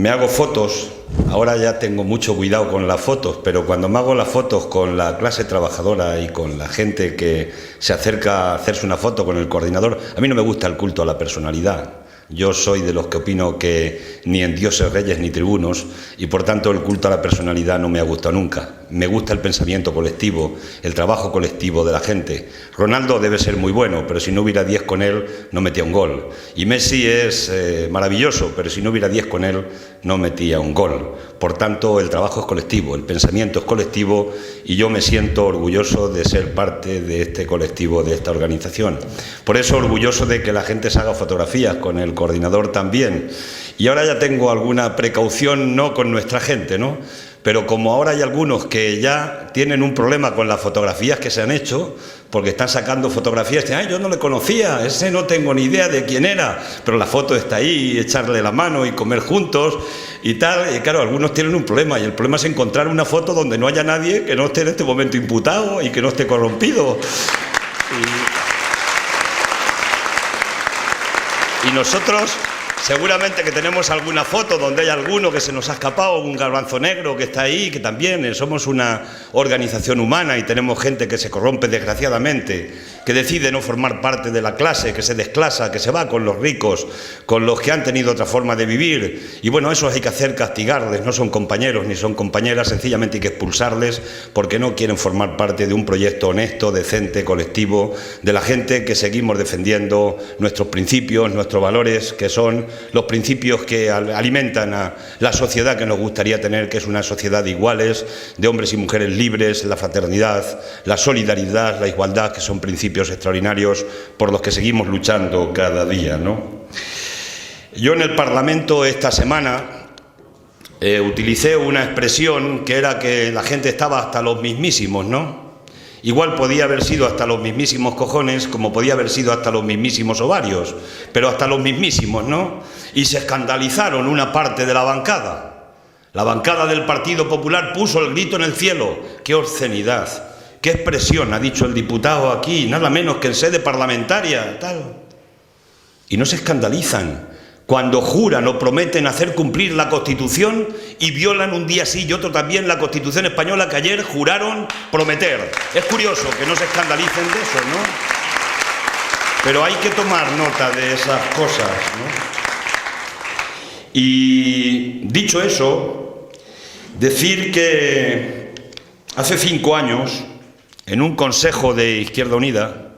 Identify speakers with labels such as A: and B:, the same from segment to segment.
A: me hago fotos, ahora ya tengo mucho cuidado con las fotos, pero cuando me hago las fotos con la clase trabajadora y con la gente que se acerca a hacerse una foto con el coordinador, a mí no me gusta el culto a la personalidad. Yo soy de los que opino que ni en dioses, reyes ni tribunos, y por tanto el culto a la personalidad no me ha gustado nunca. Me gusta el pensamiento colectivo, el trabajo colectivo de la gente. Ronaldo debe ser muy bueno, pero si no hubiera 10 con él, no metía un gol. Y Messi es maravilloso, pero si no hubiera 10 con él, no metía un gol. Por tanto, el trabajo es colectivo, el pensamiento es colectivo, y yo me siento orgulloso de ser parte de este colectivo, de esta organización. Por eso, orgulloso de que la gente se haga fotografías con el coordinador también. Y ahora ya tengo alguna precaución, no con nuestra gente, ¿no? Pero como ahora hay algunos que ya tienen un problema con las fotografías que se han hecho, porque están sacando fotografías y dicen, ¡ay, yo no le conocía, ese no tengo ni idea de quién era! Pero la foto está ahí, y echarle la mano y comer juntos y tal. Y claro, algunos tienen un problema, y el problema es encontrar una foto donde no haya nadie que no esté en este momento imputado y que no esté corrompido. Y nosotros seguramente que tenemos alguna foto donde hay alguno que se nos ha escapado, un garbanzo negro que está ahí, que también somos una organización humana y tenemos gente que se corrompe desgraciadamente, que decide no formar parte de la clase, que se desclasa, que se va con los ricos, con los que han tenido otra forma de vivir. Y bueno, eso hay que hacer, castigarles, no son compañeros ni son compañeras, sencillamente hay que expulsarles porque no quieren formar parte de un proyecto honesto, decente, colectivo, de la gente que seguimos defendiendo nuestros principios, nuestros valores, que son los principios que alimentan a la sociedad que nos gustaría tener, que es una sociedad de iguales, de hombres y mujeres libres, la fraternidad, la solidaridad, la igualdad, que son principios extraordinarios por los que seguimos luchando cada día, ¿no? Yo en el Parlamento esta semana utilicé una expresión que era que la gente estaba hasta los mismísimos, ¿no? Igual podía haber sido hasta los mismísimos cojones, como podía haber sido hasta los mismísimos ovarios, pero hasta los mismísimos, ¿no? Y se escandalizaron una parte de la bancada. La bancada del Partido Popular puso el grito en el cielo. ¡Qué obscenidad! ¡Qué expresión! Ha dicho el diputado aquí, nada menos que en sede parlamentaria, tal. Y no se escandalizan cuando juran o prometen hacer cumplir la Constitución y violan un día sí y otro también la Constitución española que ayer juraron prometer. Es curioso que no se escandalicen de eso, ¿no? Pero hay que tomar nota de esas cosas, ¿no? Y dicho eso, decir que hace 5 años, en un consejo de Izquierda Unida,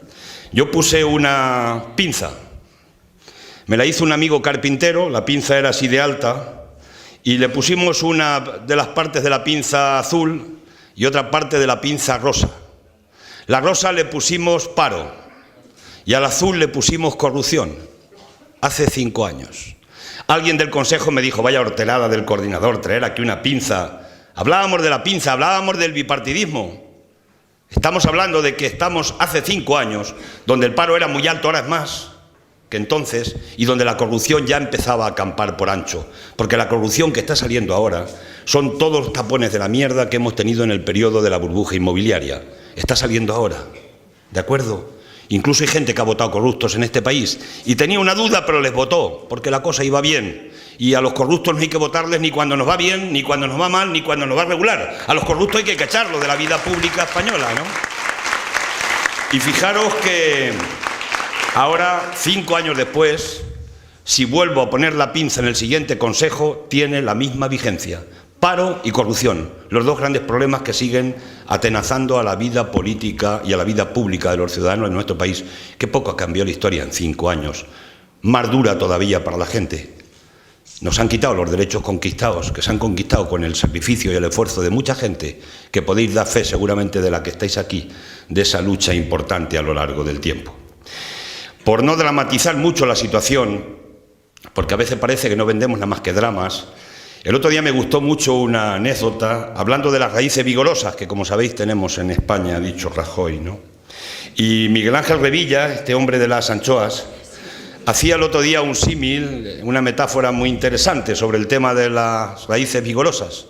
A: yo puse una pinza. Me la hizo un amigo carpintero, la pinza era así de alta, y le pusimos una de las partes de la pinza azul y otra parte de la pinza rosa. La rosa le pusimos paro y al azul le pusimos corrupción. Hace 5 años. Alguien del consejo me dijo, vaya hortelada del coordinador, traer aquí una pinza. Hablábamos de la pinza, hablábamos del bipartidismo. Estamos hablando de que estamos hace 5 años, donde el paro era muy alto, ahora es más que entonces, y donde la corrupción ya empezaba a acampar por ancho, porque la corrupción que está saliendo ahora son todos los tapones de la mierda que hemos tenido en el periodo de la burbuja inmobiliaria. Está saliendo ahora, ¿de acuerdo? Incluso hay gente que ha votado corruptos en este país y tenía una duda, pero les votó, porque la cosa iba bien. Y a los corruptos no hay que votarles ni cuando nos va bien, ni cuando nos va mal, ni cuando nos va regular. A los corruptos hay que echarlos de la vida pública española, ¿no? Y fijaros que ahora, 5 años después, si vuelvo a poner la pinza en el siguiente consejo, tiene la misma vigencia. Paro y corrupción, los dos grandes problemas que siguen atenazando a la vida política y a la vida pública de los ciudadanos de nuestro país. Qué poco ha cambiado la historia en 5 años. Más dura todavía para la gente. Nos han quitado los derechos conquistados, que se han conquistado con el sacrificio y el esfuerzo de mucha gente, que podéis dar fe seguramente de la que estáis aquí, de esa lucha importante a lo largo del tiempo. Por no dramatizar mucho la situación, porque a veces parece que no vendemos nada más que dramas, el otro día me gustó mucho una anécdota, hablando de las raíces vigorosas, que como sabéis tenemos en España, ha dicho Rajoy, ¿no? Y Miguel Ángel Revilla, este hombre de las anchoas, hacía el otro día un símil, una metáfora muy interesante sobre el tema de las raíces vigorosas.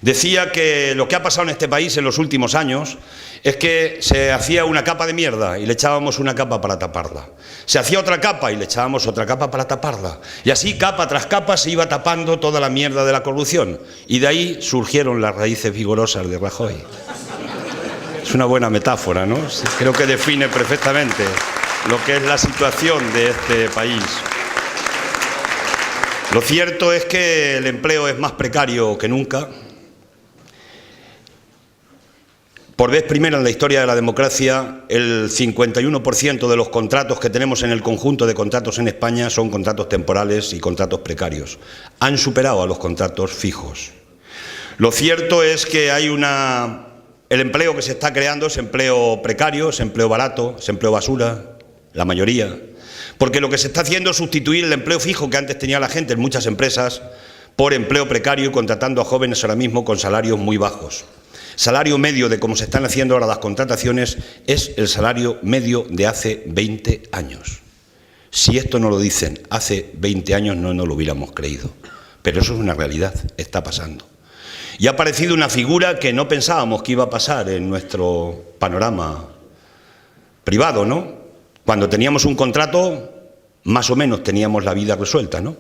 A: decía que lo que ha pasado en este país en los últimos años es que se hacía una capa de mierda y le echábamos una capa para taparla. Se hacía otra capa y le echábamos otra capa para taparla. Y así, capa tras capa, se iba tapando toda la mierda de la corrupción. Y de ahí surgieron las raíces vigorosas de Rajoy. Es una buena metáfora, ¿no? Creo que define perfectamente lo que es la situación de este país. Lo cierto es que el empleo es más precario que nunca. Por vez primera en la historia de la democracia, el 51% de los contratos que tenemos en el conjunto de contratos en España son contratos temporales y contratos precarios. Han superado a los contratos fijos. Lo cierto es que el empleo que se está creando es empleo precario, es empleo barato, es empleo basura, la mayoría. Porque lo que se está haciendo es sustituir el empleo fijo que antes tenía la gente en muchas empresas por empleo precario y contratando a jóvenes ahora mismo con salarios muy bajos. Salario medio de cómo se están haciendo ahora las contrataciones es el salario medio de hace 20 años. Si esto no lo dicen hace 20 años no nos lo hubiéramos creído. Pero eso es una realidad, está pasando. Y ha aparecido una figura que no pensábamos que iba a pasar en nuestro panorama privado, ¿no? Cuando teníamos un contrato, más o menos teníamos la vida resuelta, ¿no?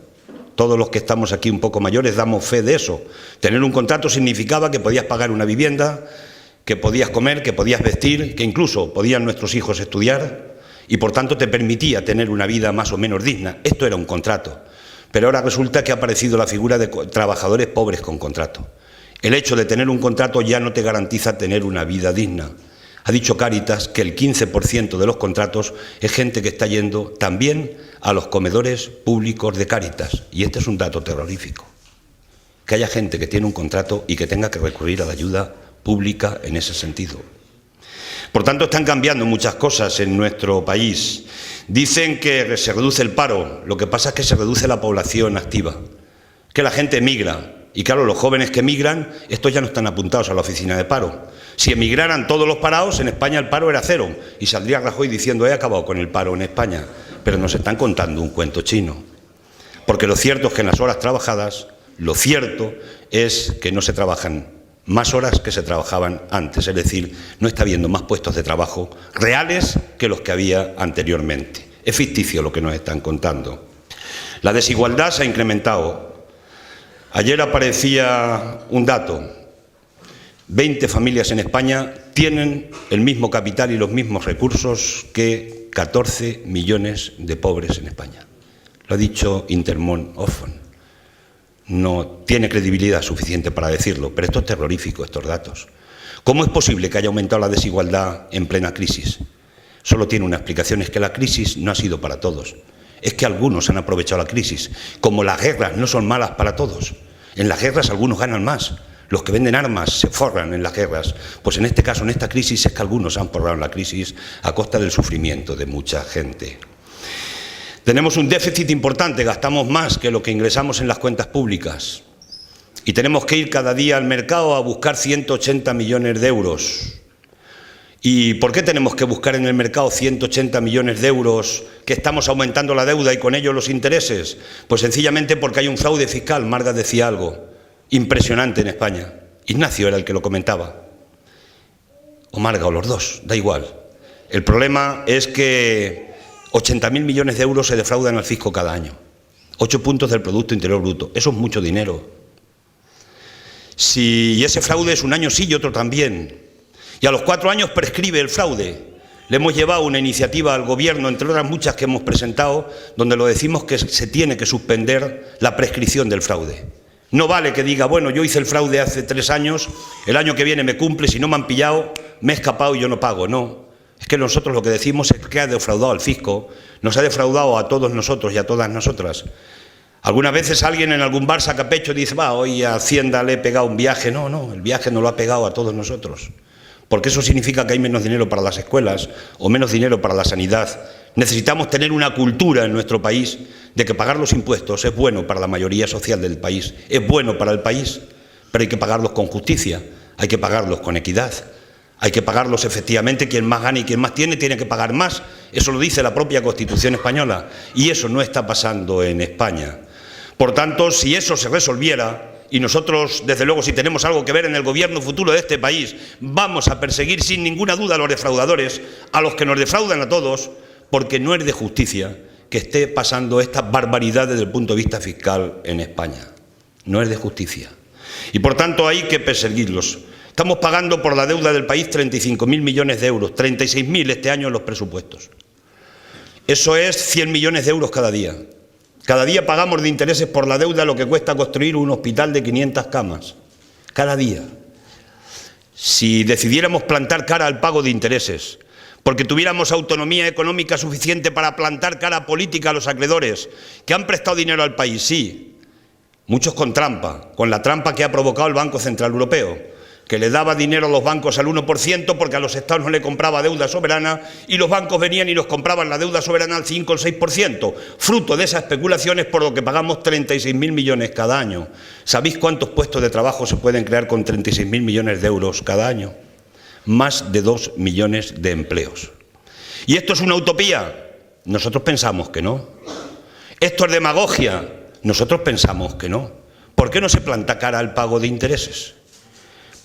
A: Todos los que estamos aquí un poco mayores damos fe de eso. Tener un contrato significaba que podías pagar una vivienda, que podías comer, que podías vestir, que incluso podían nuestros hijos estudiar y por tanto te permitía tener una vida más o menos digna. Esto era un contrato. Pero ahora resulta que ha aparecido la figura de trabajadores pobres con contrato. El hecho de tener un contrato ya no te garantiza tener una vida digna. Ha dicho Cáritas que el 15% de los contratos es gente que está yendo también a los comedores públicos de Cáritas. Y este es un dato terrorífico. Que haya gente que tiene un contrato y que tenga que recurrir a la ayuda pública en ese sentido. Por tanto, están cambiando muchas cosas en nuestro país. Dicen que se reduce el paro. Lo que pasa es que se reduce la población activa. Que la gente emigra. Y claro, los jóvenes que emigran, estos ya no están apuntados a la oficina de paro. Si emigraran todos los parados, en España el paro era cero. Y saldría Rajoy diciendo, he acabado con el paro en España. Pero nos están contando un cuento chino. Porque lo cierto es que en las horas trabajadas, lo cierto es que no se trabajan más horas que se trabajaban antes. Es decir, no está habiendo más puestos de trabajo reales que los que había anteriormente. Es ficticio lo que nos están contando. La desigualdad se ha incrementado. Ayer aparecía un dato. 20 familias en España tienen el mismo capital y los mismos recursos que 14 millones de pobres en España. Lo ha dicho Intermón Oxfam. No tiene credibilidad suficiente para decirlo, pero esto es terrorífico, estos datos. ¿Cómo es posible que haya aumentado la desigualdad en plena crisis? Solo tiene una explicación, es que la crisis no ha sido para todos. Es que algunos han aprovechado la crisis. Como las guerras no son malas para todos. En las guerras algunos ganan más. Los que venden armas se forran en las guerras. Pues en este caso, en esta crisis, es que algunos han forrado la crisis a costa del sufrimiento de mucha gente. Tenemos un déficit importante, gastamos más que lo que ingresamos en las cuentas públicas. Y tenemos que ir cada día al mercado a buscar 180 millones de euros. ¿Y por qué tenemos que buscar en el mercado 180 millones de euros que estamos aumentando la deuda y con ello los intereses? Pues sencillamente porque hay un fraude fiscal. Margas decía algo impresionante en España. Ignacio era el que lo comentaba. O Marga, o los dos, da igual. El problema es que 80.000 millones de euros se defraudan al fisco cada año. 8 puntos del Producto Interior Bruto. Eso es mucho dinero. Y ese fraude es un año sí y otro también. Y a los 4 años prescribe el fraude. Le hemos llevado una iniciativa al Gobierno, entre otras muchas que hemos presentado, donde lo decimos que se tiene que suspender la prescripción del fraude. No vale que diga, bueno, yo hice el fraude hace 3 años, el año que viene me cumple, si no me han pillado, me he escapado y yo no pago. No, es que nosotros lo que decimos es que ha defraudado al fisco, nos ha defraudado a todos nosotros y a todas nosotras. Algunas veces alguien en algún bar saca pecho y dice, hoy a Hacienda le he pegado un viaje. No, el viaje nos lo ha pegado a todos nosotros. Porque eso significa que hay menos dinero para las escuelas o menos dinero para la sanidad. Necesitamos tener una cultura en nuestro país de que pagar los impuestos es bueno para la mayoría social del país, es bueno para el país, pero hay que pagarlos con justicia, hay que pagarlos con equidad, hay que pagarlos efectivamente, quien más gana y quien más tiene que pagar más. Eso lo dice la propia Constitución española y eso no está pasando en España. Por tanto, si eso se resolviera, y nosotros, desde luego, si tenemos algo que ver en el gobierno futuro de este país, vamos a perseguir sin ninguna duda a los defraudadores, a los que nos defraudan a todos, porque no es de justicia que esté pasando esta barbaridad desde el punto de vista fiscal en España. No es de justicia. Y por tanto hay que perseguirlos. Estamos pagando por la deuda del país 35.000 millones de euros, 36.000 este año en los presupuestos. Eso es 100 millones de euros cada día. Cada día pagamos de intereses por la deuda lo que cuesta construir un hospital de 500 camas. Cada día. Si decidiéramos plantar cara al pago de intereses, porque tuviéramos autonomía económica suficiente para plantar cara política a los acreedores que han prestado dinero al país, sí, muchos con trampa, con la trampa que ha provocado el Banco Central Europeo, que le daba dinero a los bancos al 1% porque a los estados no le compraba deuda soberana y los bancos venían y nos compraban la deuda soberana al 5 o el 6%, fruto de esas especulaciones por lo que pagamos 36.000 millones cada año. ¿Sabéis cuántos puestos de trabajo se pueden crear con 36.000 millones de euros cada año? Más de 2 millones de empleos. ¿Y esto es una utopía? Nosotros pensamos que no. ¿Esto es demagogia? Nosotros pensamos que no. ¿Por qué no se planta cara al pago de intereses?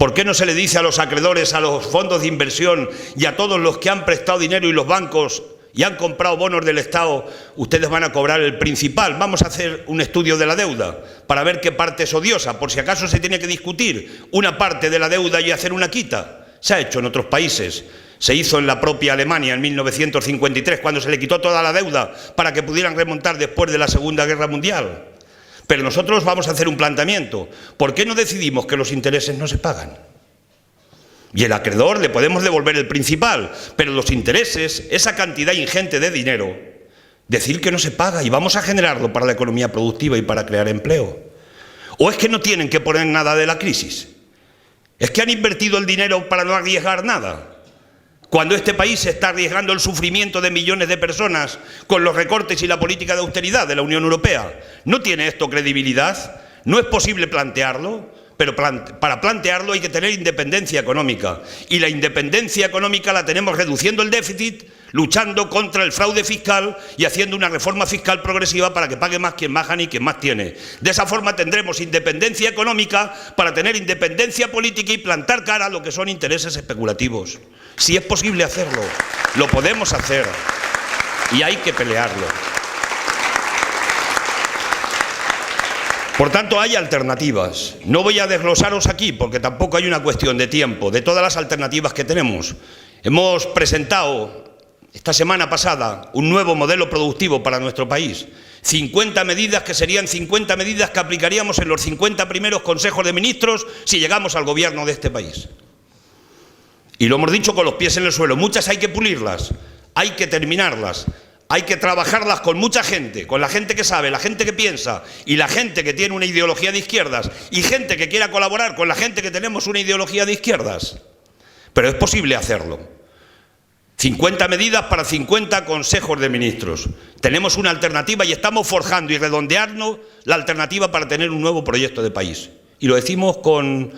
A: ¿Por qué no se le dice a los acreedores, a los fondos de inversión y a todos los que han prestado dinero y los bancos y han comprado bonos del Estado, ustedes van a cobrar el principal? Vamos a hacer un estudio de la deuda para ver qué parte es odiosa, por si acaso se tiene que discutir una parte de la deuda y hacer una quita. Se ha hecho en otros países, se hizo en la propia Alemania en 1953, cuando se le quitó toda la deuda para que pudieran remontar después de la Segunda Guerra Mundial. Pero nosotros vamos a hacer un planteamiento. ¿Por qué no decidimos que los intereses no se pagan? Y el acreedor le podemos devolver el principal, pero los intereses, esa cantidad ingente de dinero, decir que no se paga y vamos a generarlo para la economía productiva y para crear empleo. ¿O es que no tienen que poner nada de la crisis? ¿Es que han invertido el dinero para no arriesgar nada? Cuando este país está arriesgando el sufrimiento de millones de personas con los recortes y la política de austeridad de la Unión Europea. ¿No tiene esto credibilidad? ¿No es posible plantearlo? Pero para plantearlo hay que tener independencia económica. Y la independencia económica la tenemos reduciendo el déficit, luchando contra el fraude fiscal y haciendo una reforma fiscal progresiva para que pague más quien más gana y quien más tiene. De esa forma tendremos independencia económica para tener independencia política y plantar cara a lo que son intereses especulativos. Si es posible hacerlo, lo podemos hacer y hay que pelearlo. Por tanto, hay alternativas. No voy a desglosaros aquí porque tampoco hay una cuestión de tiempo, de todas las alternativas que tenemos. Hemos presentado esta semana pasada un nuevo modelo productivo para nuestro país. 50 medidas que serían 50 medidas que aplicaríamos en los 50 primeros consejos de ministros si llegamos al gobierno de este país. Y lo hemos dicho con los pies en el suelo. Muchas hay que pulirlas, hay que terminarlas. Hay que trabajarlas con mucha gente, con la gente que sabe, la gente que piensa y la gente que tiene una ideología de izquierdas y gente que quiera colaborar con la gente que tenemos una ideología de izquierdas. Pero es posible hacerlo. 50 medidas para 50 consejos de ministros. Tenemos una alternativa y estamos forjando y redondeando la alternativa para tener un nuevo proyecto de país. Y lo decimos con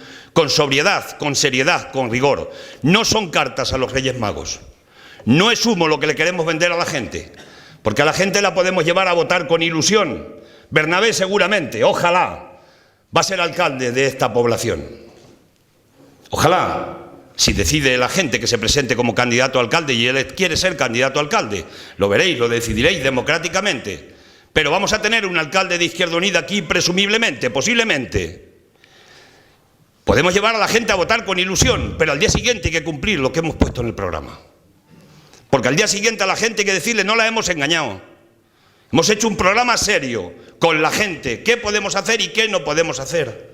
A: sobriedad, con seriedad, con rigor. No son cartas a los Reyes Magos. No es humo lo que le queremos vender a la gente, porque a la gente la podemos llevar a votar con ilusión. Bernabé seguramente, ojalá, va a ser alcalde de esta población. Ojalá, si decide la gente que se presente como candidato a alcalde y él quiere ser candidato a alcalde, lo veréis, lo decidiréis democráticamente. Pero vamos a tener un alcalde de Izquierda Unida aquí presumiblemente, posiblemente. Podemos llevar a la gente a votar con ilusión, pero al día siguiente hay que cumplir lo que hemos puesto en el programa. Porque al día siguiente a la gente hay que decirle, no la hemos engañado. Hemos hecho un programa serio con la gente, qué podemos hacer y qué no podemos hacer.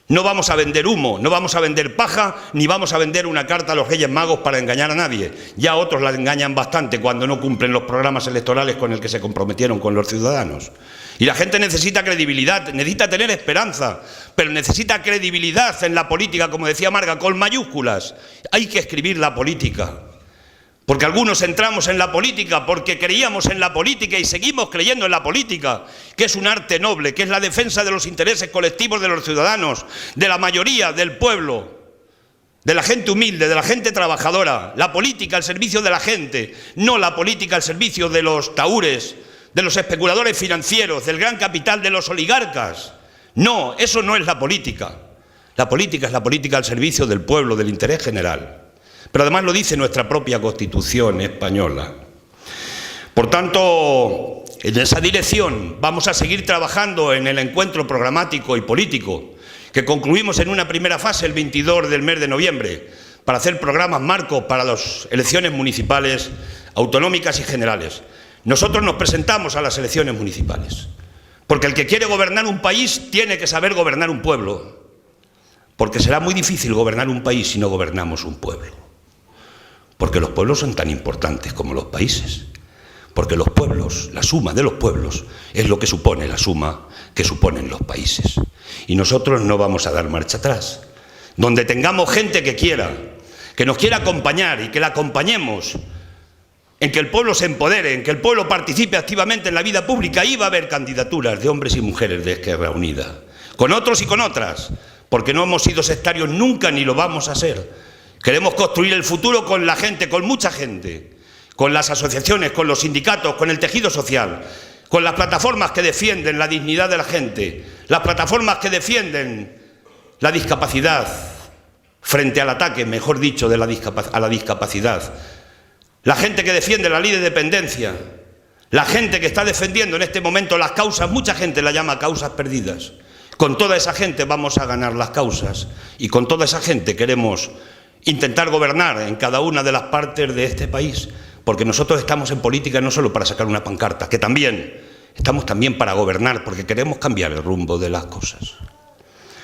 A: No vamos a vender humo, no vamos a vender paja, ni vamos a vender una carta a los Reyes Magos para engañar a nadie. Ya otros la engañan bastante cuando no cumplen los programas electorales con el que se comprometieron con los ciudadanos. Y la gente necesita credibilidad, necesita tener esperanza, pero necesita credibilidad en la política, como decía Marga, con mayúsculas. Hay que escribir la política. Porque algunos entramos en la política porque creíamos en la política y seguimos creyendo en la política, que es un arte noble, que es la defensa de los intereses colectivos de los ciudadanos, de la mayoría del pueblo, de la gente humilde, de la gente trabajadora. La política al servicio de la gente, no la política al servicio de los tahúres, de los especuladores financieros, del gran capital de los oligarcas. No, eso no es la política. La política es la política al servicio del pueblo, del interés general. Pero además lo dice nuestra propia Constitución española. Por tanto, en esa dirección vamos a seguir trabajando en el encuentro programático y político que concluimos en una primera fase el 22 del mes de noviembre para hacer programas marcos para las elecciones municipales, autonómicas y generales. Nosotros nos presentamos a las elecciones municipales porque el que quiere gobernar un país tiene que saber gobernar un pueblo, porque será muy difícil gobernar un país si no gobernamos un pueblo, porque los pueblos son tan importantes como los países. Porque los pueblos, la suma de los pueblos, es lo que supone la suma que suponen los países. Y nosotros no vamos a dar marcha atrás. Donde tengamos gente que quiera, que nos quiera acompañar y que la acompañemos, en que el pueblo se empodere, en que el pueblo participe activamente en la vida pública, ahí va a haber candidaturas de hombres y mujeres de Esquerra Unida, con otros y con otras, porque no hemos sido sectarios nunca ni lo vamos a ser. Queremos construir el futuro con la gente, con mucha gente, con las asociaciones, con los sindicatos, con el tejido social, con las plataformas que defienden la dignidad de la gente, las plataformas que defienden la discapacidad frente al ataque, mejor dicho, a la discapacidad, la gente que defiende la ley de dependencia, la gente que está defendiendo en este momento las causas, mucha gente la llama causas perdidas. Con toda esa gente vamos a ganar las causas y con toda esa gente queremos intentar gobernar en cada una de las partes de este país. Porque nosotros estamos en política no solo para sacar una pancarta, que también, estamos también para gobernar, porque queremos cambiar el rumbo de las cosas.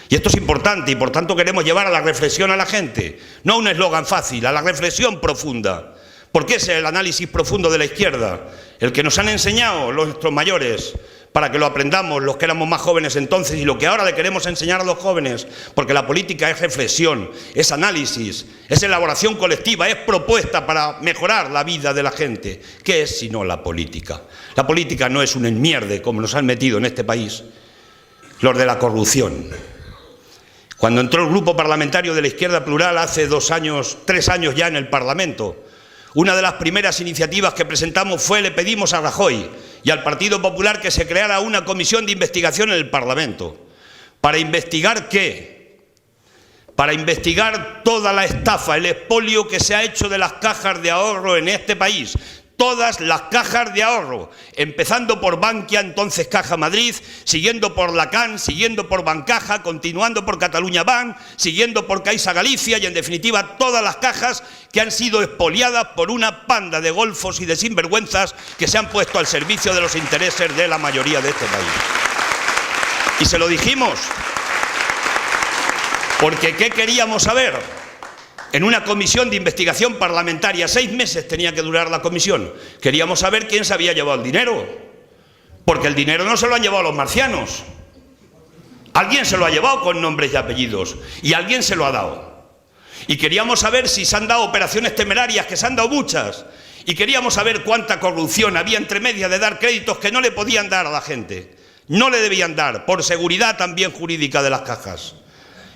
A: Y esto es importante y por tanto queremos llevar a la reflexión a la gente, no a un eslogan fácil, a la reflexión profunda. Porque ese es el análisis profundo de la izquierda, el que nos han enseñado nuestros mayores, para que lo aprendamos los que éramos más jóvenes entonces y lo que ahora le queremos enseñar a los jóvenes, porque la política es reflexión, es análisis, es elaboración colectiva, es propuesta para mejorar la vida de la gente. ¿Qué es sino la política? La política no es un enmierde como nos han metido en este país los de la corrupción. Cuando entró el grupo parlamentario de la Izquierda Plural hace 2 años, 3 años ya en el Parlamento, una de las primeras iniciativas que presentamos fue le pedimos a Rajoy y al Partido Popular que se creara una comisión de investigación en el Parlamento. ¿Para investigar qué? Para investigar toda la estafa, el expolio que se ha hecho de las cajas de ahorro en este país. Todas las cajas de ahorro, empezando por Bankia, entonces Caja Madrid, siguiendo por Lacan, siguiendo por Bancaja, continuando por Catalunya Bank, siguiendo por Caixa Galicia y en definitiva todas las cajas que han sido expoliadas por una panda de golfos y de sinvergüenzas que se han puesto al servicio de los intereses de la mayoría de este país. Y se lo dijimos, porque ¿qué queríamos saber? En una comisión de investigación parlamentaria, 6 meses tenía que durar la comisión. Queríamos saber quién se había llevado el dinero, porque el dinero no se lo han llevado los marcianos. Alguien se lo ha llevado con nombres y apellidos, y alguien se lo ha dado. Y queríamos saber si se han dado operaciones temerarias, que se han dado muchas, y queríamos saber cuánta corrupción había entre medias de dar créditos que no le podían dar a la gente. No le debían dar, por seguridad también jurídica de las cajas.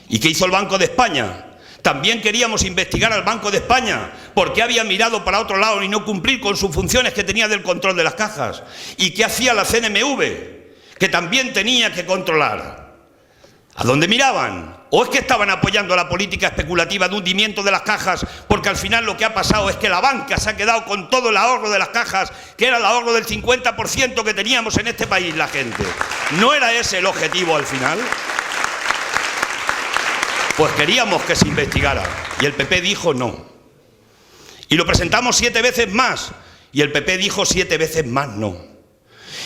A: ¿Y qué hizo el Banco de España? También queríamos investigar al Banco de España, porque había mirado para otro lado y no cumplir con sus funciones que tenía del control de las cajas. ¿Y qué hacía la CNMV? Que también tenía que controlar. ¿A dónde miraban? ¿O es que estaban apoyando la política especulativa de hundimiento de las cajas? Porque al final lo que ha pasado es que la banca se ha quedado con todo el ahorro de las cajas, que era el ahorro del 50% que teníamos en este país la gente. ¿No era ese el objetivo al final? Pues queríamos que se investigara y el PP dijo no. Y lo presentamos 7 veces más y el PP dijo 7 veces más no.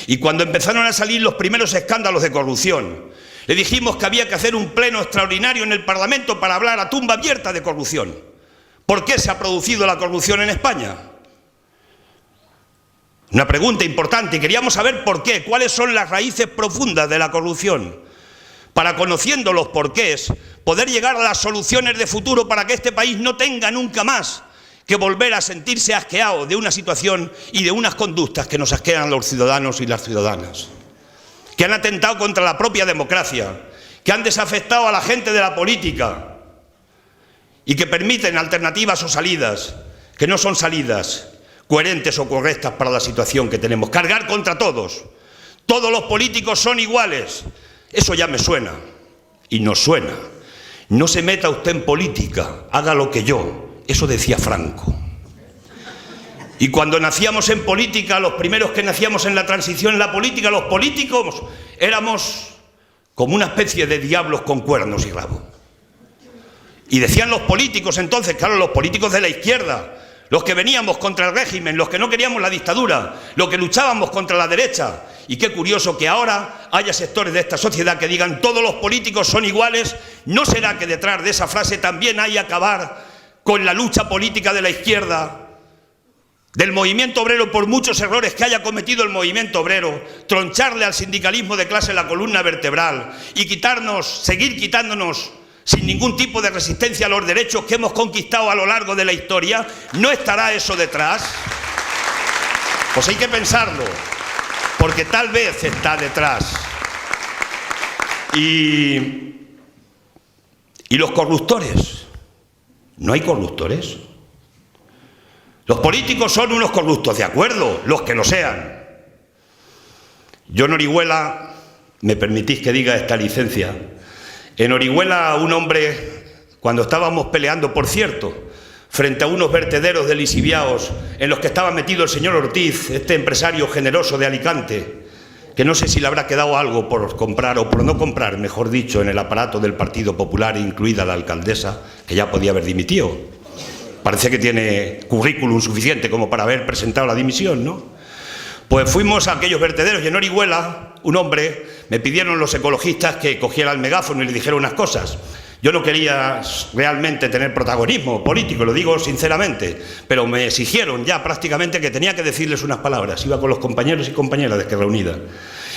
A: Y cuando empezaron a salir los primeros escándalos de corrupción, le dijimos que había que hacer un pleno extraordinario en el Parlamento para hablar a tumba abierta de corrupción. ¿Por qué se ha producido la corrupción en España? Una pregunta importante y queríamos saber por qué, cuáles son las raíces profundas de la corrupción. Para, conociendo los porqués, poder llegar a las soluciones de futuro para que este país no tenga nunca más que volver a sentirse asqueado de una situación y de unas conductas que nos asquean los ciudadanos y las ciudadanas, que han atentado contra la propia democracia, que han desafectado a la gente de la política y que permiten alternativas o salidas que no son salidas coherentes o correctas para la situación que tenemos. Cargar contra todos. Todos los políticos son iguales. Eso ya me suena, y nos suena. No se meta usted en política, haga lo que yo. Eso decía Franco. Y cuando nacíamos en política, los primeros que nacíamos en la transición en la política, los políticos éramos como una especie de diablos con cuernos y rabo. Y decían los políticos entonces, claro, los políticos de la izquierda, los que veníamos contra el régimen, los que no queríamos la dictadura, los que luchábamos contra la derecha. Y qué curioso que ahora haya sectores de esta sociedad que digan todos los políticos son iguales. ¿No será que detrás de esa frase también hay acabar con la lucha política de la izquierda, del movimiento obrero, por muchos errores que haya cometido el movimiento obrero, troncharle al sindicalismo de clase la columna vertebral y seguir quitándonos sin ningún tipo de resistencia a los derechos que hemos conquistado a lo largo de la historia? ¿No estará eso detrás? Pues hay que pensarlo, porque tal vez está detrás. Y los corruptores, ¿no hay corruptores? Los políticos son unos corruptos, de acuerdo, los que lo sean. Yo en Orihuela, me permitís que diga esta licencia, en Orihuela un hombre, cuando estábamos peleando, por cierto, frente a unos vertederos de lisiviaos en los que estaba metido el señor Ortiz, este empresario generoso de Alicante, que no sé si le habrá quedado algo por comprar o por no comprar, mejor dicho, en el aparato del Partido Popular, incluida la alcaldesa, que ya podía haber dimitido. Parece que tiene currículum suficiente como para haber presentado la dimisión, ¿no? Pues fuimos a aquellos vertederos y en Orihuela, un hombre, me pidieron los ecologistas que cogiera el megáfono y le dijera unas cosas. Yo no quería realmente tener protagonismo político, lo digo sinceramente, pero me exigieron ya prácticamente que tenía que decirles unas palabras. Iba con los compañeros y compañeras de Izquierda Unida.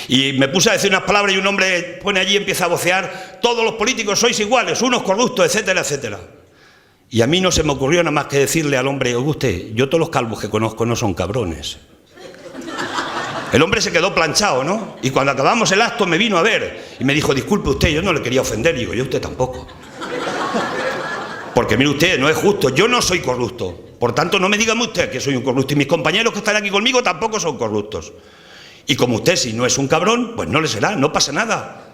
A: Y me puse a decir unas palabras y un hombre pone allí y empieza a vocear: todos los políticos sois iguales, unos corruptos, etcétera, etcétera. Y a mí no se me ocurrió nada más que decirle al hombre: oiga usted, yo todos los calvos que conozco no son cabrones. El hombre se quedó planchado, ¿no? Y cuando acabamos el acto me vino a ver y me dijo: disculpe usted, yo no le quería ofender. Y digo: yo usted tampoco. Porque mire usted, no es justo, yo no soy corrupto. Por tanto, no me diga usted que soy un corrupto. Y mis compañeros que están aquí conmigo tampoco son corruptos. Y como usted, si no es un cabrón, pues no le será, no pasa nada.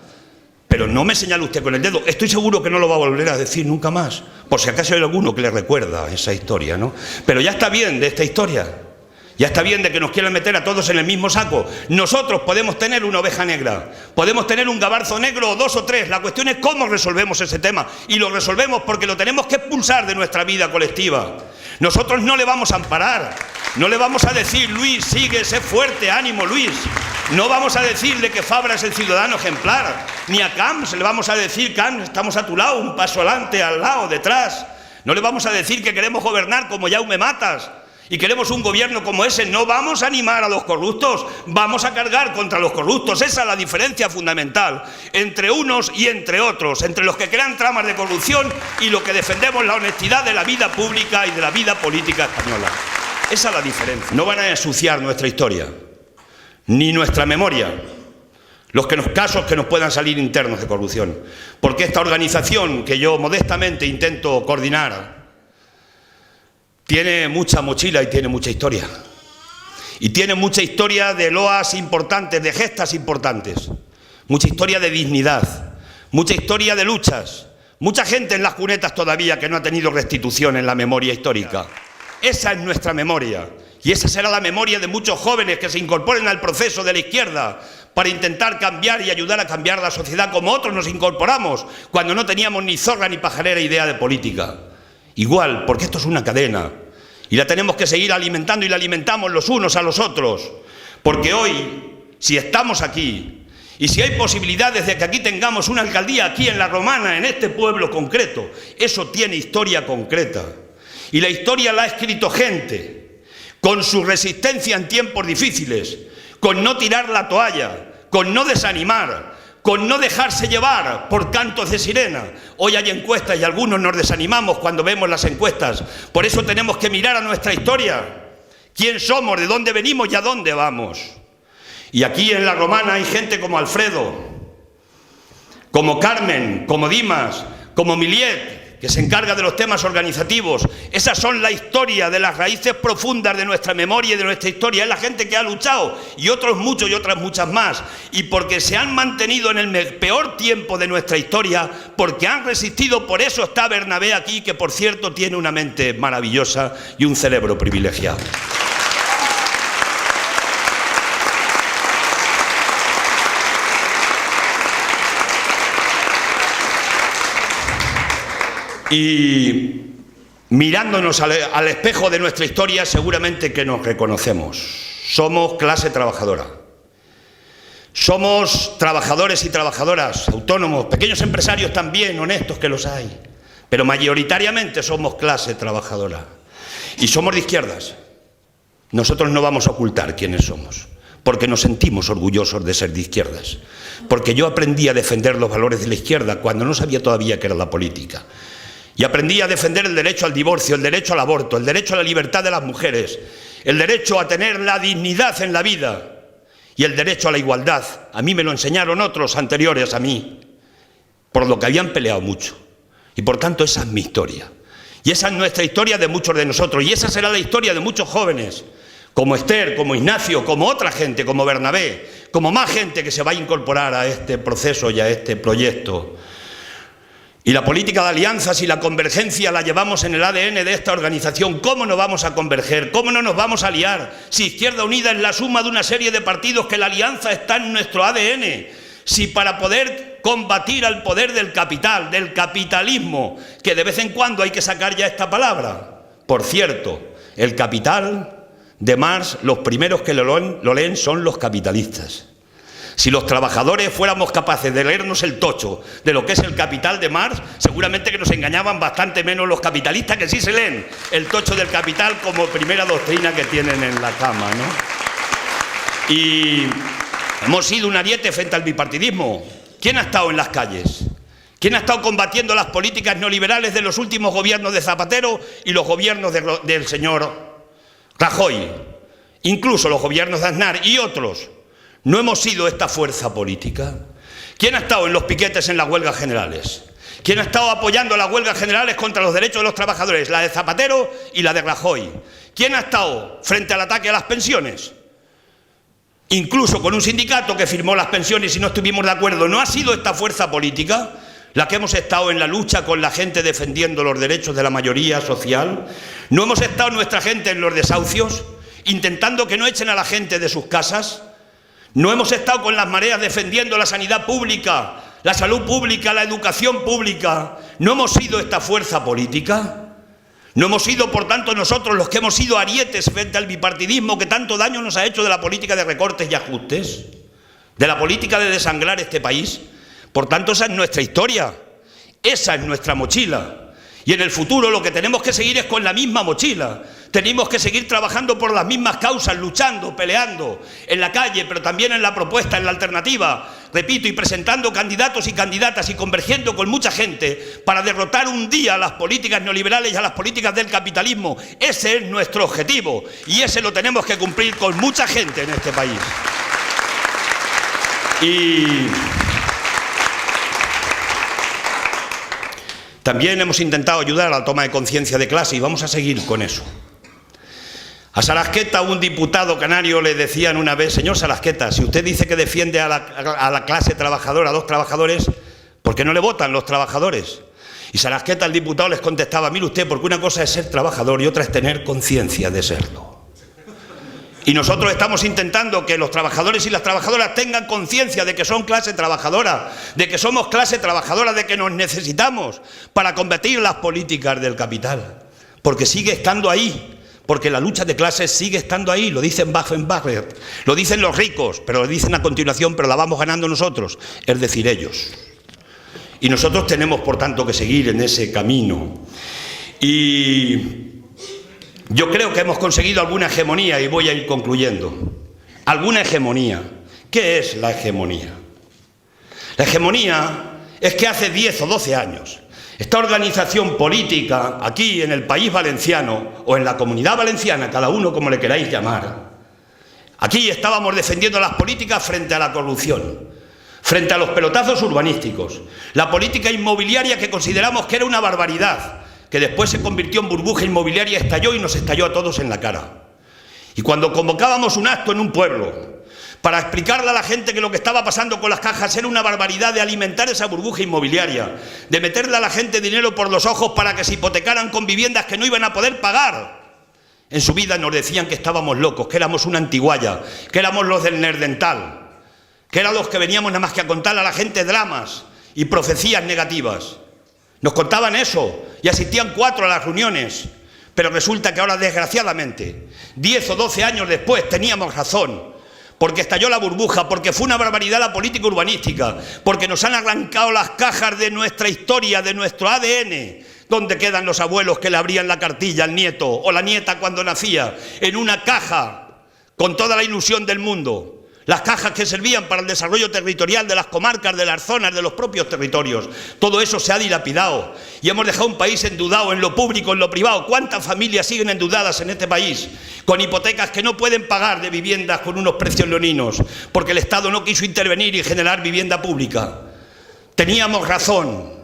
A: Pero no me señale usted con el dedo. Estoy seguro que no lo va a volver a decir nunca más. Por si acaso hay alguno que le recuerda esa historia, ¿no? Pero ya está bien de esta historia. Ya está bien de que nos quieran meter a todos en el mismo saco. Nosotros podemos tener una oveja negra, podemos tener un gabarzo negro o dos o tres. La cuestión es cómo resolvemos ese tema. Y lo resolvemos porque lo tenemos que expulsar de nuestra vida colectiva. Nosotros no le vamos a amparar. No le vamos a decir: Luis, sigue, sé fuerte, ánimo, Luis. No vamos a decirle que Fabra es el ciudadano ejemplar. Ni a Camps le vamos a decir: Camps, estamos a tu lado, un paso adelante, al lado, detrás. No le vamos a decir que queremos gobernar como Jaume Matas y queremos un gobierno como ese. No vamos a animar a los corruptos, vamos a cargar contra los corruptos. Esa es la diferencia fundamental entre unos y entre otros, entre los que crean tramas de corrupción y los que defendemos la honestidad de la vida pública y de la vida política española. Esa es la diferencia. No van a ensuciar nuestra historia, ni nuestra memoria, los casos que nos puedan salir internos de corrupción. Porque esta organización que yo modestamente intento coordinar tiene mucha mochila y tiene mucha historia. Y tiene mucha historia de loas importantes, de gestas importantes. Mucha historia de dignidad, mucha historia de luchas. Mucha gente en las cunetas todavía que no ha tenido restitución en la memoria histórica. Esa es nuestra memoria. Y esa será la memoria de muchos jóvenes que se incorporen al proceso de la izquierda para intentar cambiar y ayudar a cambiar la sociedad como otros nos incorporamos cuando no teníamos ni zorra ni pajarera idea de política. Igual, porque esto es una cadena y la tenemos que seguir alimentando y la alimentamos los unos a los otros. Porque hoy, si estamos aquí y si hay posibilidades de que aquí tengamos una alcaldía aquí en La Romana, en este pueblo concreto, eso tiene historia concreta. Y la historia la ha escrito gente con su resistencia en tiempos difíciles, con no tirar la toalla, con no desanimar, con no dejarse llevar por cantos de sirena. Hoy hay encuestas y algunos nos desanimamos cuando vemos las encuestas. Por eso tenemos que mirar a nuestra historia. ¿Quién somos? ¿De dónde venimos y a dónde vamos? Y aquí en La Romana hay gente como Alfredo, como Carmen, como Dimas, como Miliet, que se encarga de los temas organizativos. Esas son la historia de las raíces profundas de nuestra memoria y de nuestra historia. Es la gente que ha luchado, y otros muchos y otras muchas más. Y porque se han mantenido en el peor tiempo de nuestra historia, porque han resistido, por eso está Bernabé aquí, que por cierto tiene una mente maravillosa y un cerebro privilegiado. Y mirándonos al espejo de nuestra historia, seguramente que nos reconocemos. Somos clase trabajadora. Somos trabajadores y trabajadoras, autónomos, pequeños empresarios también, honestos, que los hay. Pero mayoritariamente somos clase trabajadora. Y somos de izquierdas. Nosotros no vamos a ocultar quiénes somos, porque nos sentimos orgullosos de ser de izquierdas. Porque yo aprendí a defender los valores de la izquierda cuando no sabía todavía qué era la política. Y aprendí a defender el derecho al divorcio, el derecho al aborto, el derecho a la libertad de las mujeres, el derecho a tener la dignidad en la vida y el derecho a la igualdad. A mí me lo enseñaron otros anteriores a mí, por lo que habían peleado mucho. Y por tanto esa es mi historia. Y esa es nuestra historia de muchos de nosotros. Y esa será la historia de muchos jóvenes, como Esther, como Ignacio, como otra gente, como Bernabé, como más gente que se va a incorporar a este proceso y a este proyecto. Y la política de alianzas y la convergencia la llevamos en el ADN de esta organización. ¿Cómo no vamos a converger? ¿Cómo no nos vamos a aliar? Si Izquierda Unida es la suma de una serie de partidos, que la alianza está en nuestro ADN. Si para poder combatir al poder del capital, del capitalismo, que de vez en cuando hay que sacar ya esta palabra. Por cierto, el Capital de Marx, los primeros que lo leen son los capitalistas. Si los trabajadores fuéramos capaces de leernos el tocho de lo que es el Capital de Marx, seguramente que nos engañaban bastante menos los capitalistas, que sí se leen el tocho del Capital como primera doctrina que tienen en la cama, ¿no? Y hemos sido un ariete frente al bipartidismo. ¿Quién ha estado en las calles? ¿Quién ha estado combatiendo las políticas neoliberales de los últimos gobiernos de Zapatero y los gobiernos del señor Rajoy? Incluso los gobiernos de Aznar y otros. ¿No hemos sido esta fuerza política? ¿Quién ha estado en los piquetes en las huelgas generales? ¿Quién ha estado apoyando las huelgas generales contra los derechos de los trabajadores? La de Zapatero y la de Rajoy. ¿Quién ha estado frente al ataque a las pensiones? Incluso con un sindicato que firmó las pensiones y no estuvimos de acuerdo. ¿No ha sido esta fuerza política la que hemos estado en la lucha con la gente defendiendo los derechos de la mayoría social? ¿No hemos estado nuestra gente en los desahucios, intentando que no echen a la gente de sus casas? ¿No hemos estado con las mareas defendiendo la sanidad pública, la salud pública, la educación pública? ¿No hemos sido esta fuerza política? ¿No hemos sido, por tanto, nosotros los que hemos sido arietes frente al bipartidismo que tanto daño nos ha hecho de la política de recortes y ajustes? ¿De la política de desangrar este país? Por tanto, esa es nuestra historia, esa es nuestra mochila. Y en el futuro lo que tenemos que seguir es con la misma mochila. Tenemos que seguir trabajando por las mismas causas, luchando, peleando en la calle, pero también en la propuesta, en la alternativa. Repito, y presentando candidatos y candidatas y convergiendo con mucha gente para derrotar un día a las políticas neoliberales y a las políticas del capitalismo. Ese es nuestro objetivo y ese lo tenemos que cumplir con mucha gente en este país. Y también hemos intentado ayudar a la toma de conciencia de clase y vamos a seguir con eso. A Sarasqueta, un diputado canario, le decían una vez: señor Sarasqueta, si usted dice que defiende a la clase trabajadora, a los trabajadores, ¿por qué no le votan los trabajadores? Y Sarasqueta, el diputado, les contestaba: mire usted, porque una cosa es ser trabajador y otra es tener conciencia de serlo. Y nosotros estamos intentando que los trabajadores y las trabajadoras tengan conciencia de que son clase trabajadora, de que somos clase trabajadora, de que nos necesitamos para combatir las políticas del capital. Porque sigue estando ahí, porque la lucha de clases sigue estando ahí, lo dicen Buffett, lo dicen los ricos, pero lo dicen a continuación, pero la vamos ganando nosotros, es decir, ellos. Y nosotros tenemos, por tanto, que seguir en ese camino. Y yo creo que hemos conseguido alguna hegemonía y voy a ir concluyendo. Alguna hegemonía. ¿Qué es la hegemonía? La hegemonía es que hace 10 o 12 años esta organización política aquí en el país valenciano o en la Comunidad Valenciana, cada uno como le queráis llamar, aquí estábamos defendiendo las políticas frente a la corrupción, frente a los pelotazos urbanísticos, la política inmobiliaria que consideramos que era una barbaridad, que después se convirtió en burbuja inmobiliaria, estalló y nos estalló a todos en la cara. Y cuando convocábamos un acto en un pueblo para explicarle a la gente que lo que estaba pasando con las cajas era una barbaridad, de alimentar esa burbuja inmobiliaria, de meterle a la gente dinero por los ojos para que se hipotecaran con viviendas que no iban a poder pagar, en su vida nos decían que estábamos locos, que éramos una antiguaya, que éramos los del Nerdental, que eran los que veníamos nada más que a contar a la gente dramas y profecías negativas. Nos contaban eso y asistían 4 a las reuniones, pero resulta que ahora, desgraciadamente, 10 o 12 años después, teníamos razón, porque estalló la burbuja, porque fue una barbaridad la política urbanística, porque nos han arrancado las cajas de nuestra historia, de nuestro ADN, donde quedan los abuelos que le abrían la cartilla al nieto o la nieta cuando nacía, en una caja con toda la ilusión del mundo. Las cajas que servían para el desarrollo territorial de las comarcas, de las zonas, de los propios territorios. Todo eso se ha dilapidado y hemos dejado un país endeudado en lo público, en lo privado. ¿Cuántas familias siguen endeudadas en este país con hipotecas que no pueden pagar, de viviendas con unos precios leoninos, porque el Estado no quiso intervenir y generar vivienda pública? Teníamos razón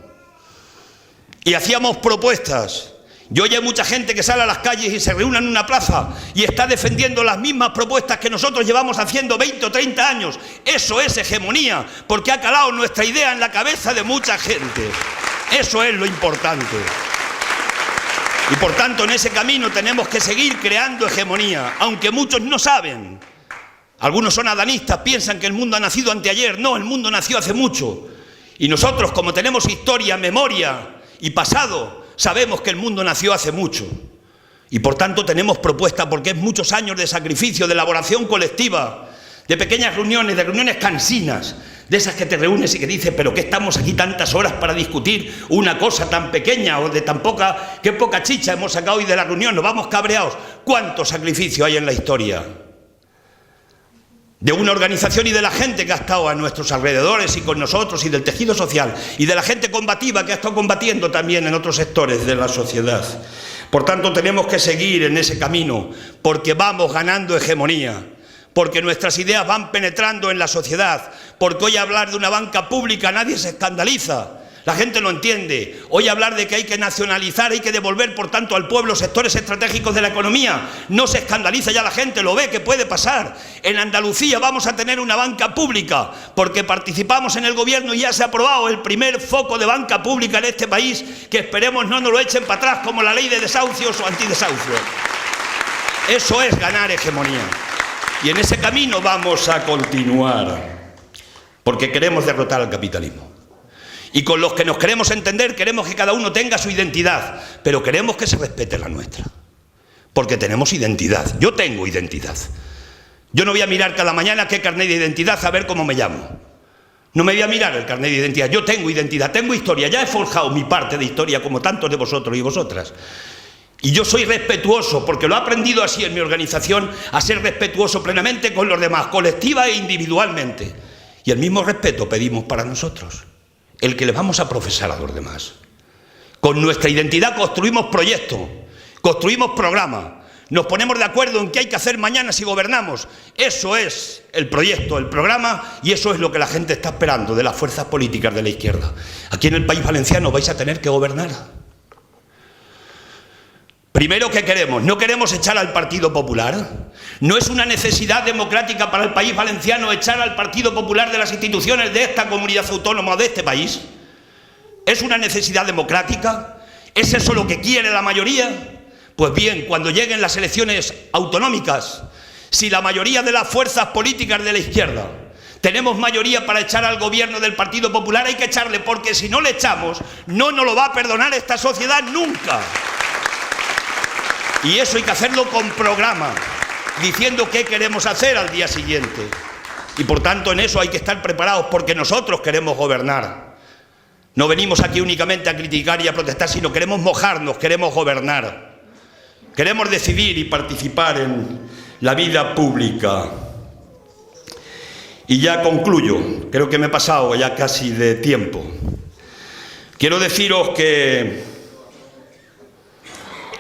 A: y hacíamos propuestas. Y hoy hay mucha gente que sale a las calles y se reúne en una plaza y está defendiendo las mismas propuestas que nosotros llevamos haciendo 20 o 30 años. Eso es hegemonía, porque ha calado nuestra idea en la cabeza de mucha gente. Eso es lo importante. Y por tanto, en ese camino tenemos que seguir creando hegemonía, aunque muchos no saben. Algunos son adanistas, piensan que el mundo ha nacido anteayer. No, el mundo nació hace mucho. Y nosotros, como tenemos historia, memoria y pasado, sabemos que el mundo nació hace mucho y por tanto tenemos propuesta, porque es muchos años de sacrificio, de elaboración colectiva, de pequeñas reuniones, de reuniones cansinas, de esas que te reúnes y que dices, pero ¿qué estamos aquí tantas horas para discutir una cosa tan pequeña o de tan poca, qué poca chicha hemos sacado hoy de la reunión? Nos vamos cabreados. ¿Cuánto sacrificio hay en la historia de una organización y de la gente que ha estado a nuestros alrededores y con nosotros, y del tejido social y de la gente combativa que ha estado combatiendo también en otros sectores de la sociedad? Por tanto, tenemos que seguir en ese camino, porque vamos ganando hegemonía, porque nuestras ideas van penetrando en la sociedad, porque hoy hablar de una banca pública nadie se escandaliza. La gente lo entiende. Hoy hablar de que hay que nacionalizar, hay que devolver por tanto al pueblo sectores estratégicos de la economía, no se escandaliza ya la gente, lo ve que puede pasar. En Andalucía vamos a tener una banca pública porque participamos en el gobierno y ya se ha aprobado el primer foco de banca pública en este país, que esperemos no nos lo echen para atrás como la ley de desahucios o antidesahucios. Eso es ganar hegemonía. Y en ese camino vamos a continuar, porque queremos derrotar al capitalismo. Y con los que nos queremos entender, queremos que cada uno tenga su identidad, pero queremos que se respete la nuestra, porque tenemos identidad. Yo tengo identidad. Yo no voy a mirar cada mañana qué carnet de identidad a ver cómo me llamo. No me voy a mirar el carnet de identidad. Yo tengo identidad, tengo historia. Ya he forjado mi parte de historia como tantos de vosotros y vosotras. Y yo soy respetuoso, porque lo he aprendido así en mi organización, a ser respetuoso plenamente con los demás, colectiva e individualmente. Y el mismo respeto pedimos para nosotros, el que le vamos a profesar a los demás. Con nuestra identidad construimos proyectos, construimos programas, nos ponemos de acuerdo en qué hay que hacer mañana si gobernamos. Eso es el proyecto, el programa, y eso es lo que la gente está esperando de las fuerzas políticas de la izquierda. Aquí en el País Valenciano vais a tener que gobernar. Primero, ¿qué queremos? No queremos echar al Partido Popular. No es una necesidad democrática para el País Valenciano echar al Partido Popular de las instituciones de esta comunidad autónoma o de este país. ¿Es una necesidad democrática? ¿Es eso lo que quiere la mayoría? Pues bien, cuando lleguen las elecciones autonómicas, si la mayoría de las fuerzas políticas de la izquierda tenemos mayoría para echar al gobierno del Partido Popular, hay que echarle, porque si no le echamos, no nos lo va a perdonar esta sociedad nunca. Y eso hay que hacerlo con programa, diciendo qué queremos hacer al día siguiente. Y por tanto en eso hay que estar preparados, porque nosotros queremos gobernar. No venimos aquí únicamente a criticar y a protestar, sino queremos mojarnos, queremos gobernar. Queremos decidir y participar en la vida pública. Y ya concluyo, creo que me he pasado ya casi de tiempo. Quiero deciros que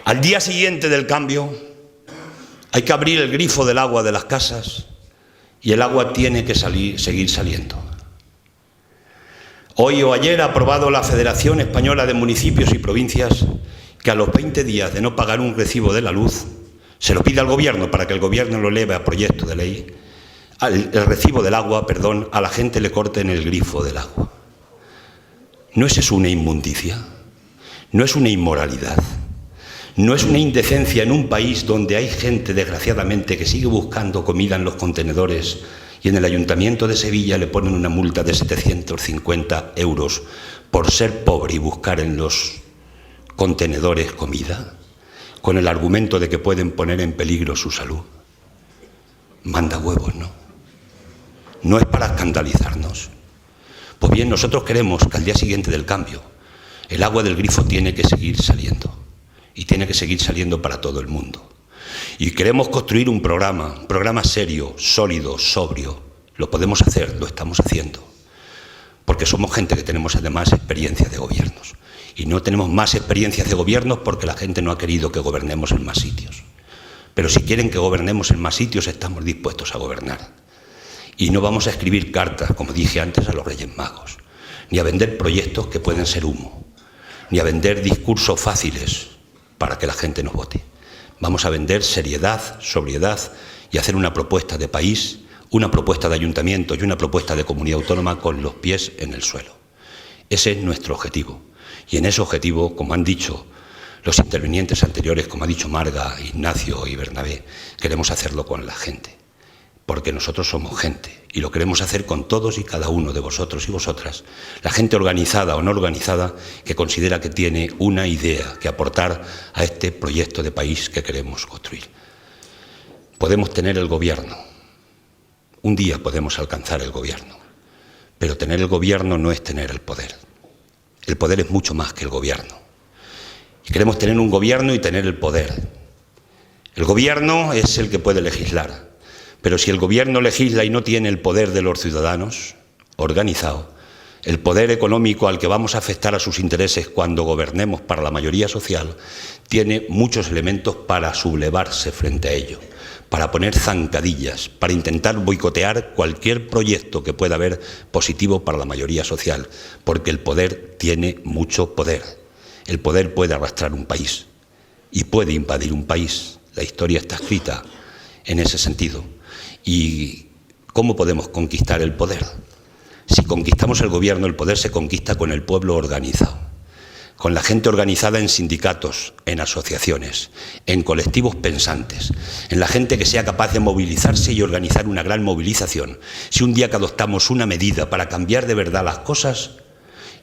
A: al día siguiente del cambio hay que abrir el grifo del agua de las casas y el agua tiene que seguir saliendo. Hoy o ayer ha aprobado la Federación Española de Municipios y Provincias que a los 20 días de no pagar un recibo de la luz, se lo pide al Gobierno para que el Gobierno lo eleve a proyecto de ley, el recibo del agua, perdón, a la gente le corten el grifo del agua. ¿No es eso una inmundicia? ¿No es una inmoralidad? ¿No es una indecencia en un país donde hay gente, desgraciadamente, que sigue buscando comida en los contenedores y en el Ayuntamiento de Sevilla le ponen una multa de 750 euros por ser pobre y buscar en los contenedores comida, con el argumento de que pueden poner en peligro su salud? Manda huevos, ¿no? No es para escandalizarnos. Pues bien, nosotros queremos que al día siguiente del cambio el agua del grifo tiene que seguir saliendo y tiene que seguir saliendo para todo el mundo. Y queremos construir un programa serio, sólido, sobrio. Lo podemos hacer, lo estamos haciendo, porque somos gente que tenemos además experiencia de gobiernos. Y no tenemos más experiencias de gobiernos porque la gente no ha querido que gobernemos en más sitios. Pero si quieren que gobernemos en más sitios, estamos dispuestos a gobernar. Y no vamos a escribir cartas, como dije antes, a los Reyes Magos, ni a vender proyectos que pueden ser humo, ni a vender discursos fáciles para que la gente nos vote. Vamos a vender seriedad, sobriedad y hacer una propuesta de país, una propuesta de ayuntamiento y una propuesta de comunidad autónoma con los pies en el suelo. Ese es nuestro objetivo. Y en ese objetivo, como han dicho los intervinientes anteriores, como ha dicho Marga, Ignacio y Bernabé, queremos hacerlo con la gente. Porque nosotros somos gente y lo queremos hacer con todos y cada uno de vosotros y vosotras, la gente organizada o no organizada que considera que tiene una idea que aportar a este proyecto de país que queremos construir. Podemos tener el gobierno, un día podemos alcanzar el gobierno, pero tener el gobierno no es tener el poder. El poder es mucho más que el gobierno. Y queremos tener un gobierno y tener el poder. El gobierno es el que puede legislar. Pero si el gobierno legisla y no tiene el poder de los ciudadanos organizado, el poder económico al que vamos a afectar a sus intereses cuando gobernemos para la mayoría social, tiene muchos elementos para sublevarse frente a ello, para poner zancadillas, para intentar boicotear cualquier proyecto que pueda haber positivo para la mayoría social, porque el poder tiene mucho poder. El poder puede arrastrar un país y puede invadir un país. La historia está escrita en ese sentido. ¿Y cómo podemos conquistar el poder? Si conquistamos el gobierno, el poder se conquista con el pueblo organizado, con la gente organizada en sindicatos, en asociaciones, en colectivos pensantes, en la gente que sea capaz de movilizarse y organizar una gran movilización. Si un día que adoptamos una medida para cambiar de verdad las cosas,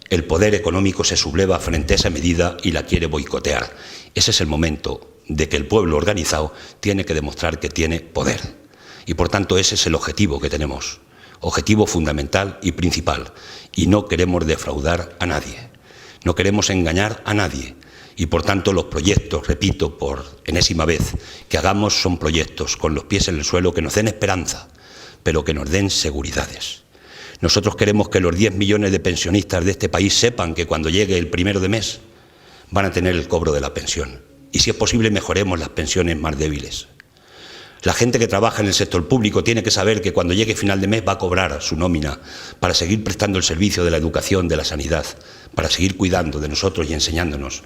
A: el poder económico se subleva frente a esa medida y la quiere boicotear. Ese es el momento de que el pueblo organizado tiene que demostrar que tiene poder. Y por tanto ese es el objetivo que tenemos, objetivo fundamental y principal. Y no queremos defraudar a nadie, no queremos engañar a nadie. Y por tanto los proyectos, repito por enésima vez, que hagamos son proyectos con los pies en el suelo que nos den esperanza, pero que nos den seguridades. Nosotros queremos que los 10 millones de pensionistas de este país sepan que cuando llegue el 1 de mes van a tener el cobro de la pensión. Y si es posible mejoremos las pensiones más débiles. La gente que trabaja en el sector público tiene que saber que cuando llegue final de mes va a cobrar su nómina para seguir prestando el servicio de la educación, de la sanidad, para seguir cuidando de nosotros y enseñándonos.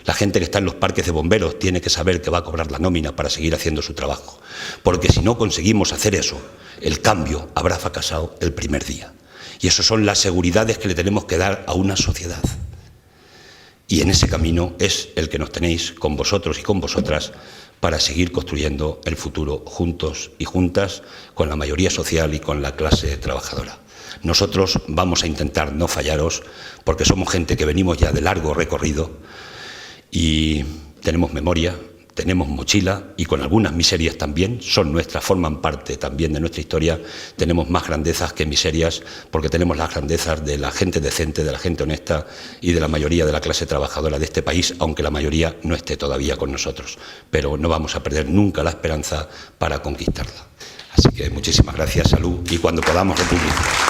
A: La gente que está en los parques de bomberos tiene que saber que va a cobrar la nómina para seguir haciendo su trabajo. Porque si no conseguimos hacer eso, el cambio habrá fracasado el primer día. Y esas son las seguridades que le tenemos que dar a una sociedad. Y en ese camino es el que nos tenéis con vosotros y con vosotras para seguir construyendo el futuro juntos y juntas con la mayoría social y con la clase trabajadora. Nosotros vamos a intentar no fallaros porque somos gente que venimos ya de largo recorrido y tenemos memoria, tenemos mochila y con algunas miserias también, son nuestras, forman parte también de nuestra historia. Tenemos más grandezas que miserias porque tenemos las grandezas de la gente decente, de la gente honesta y de la mayoría de la clase trabajadora de este país, aunque la mayoría no esté todavía con nosotros. Pero no vamos a perder nunca la esperanza para conquistarla. Así que muchísimas gracias, salud y cuando podamos república.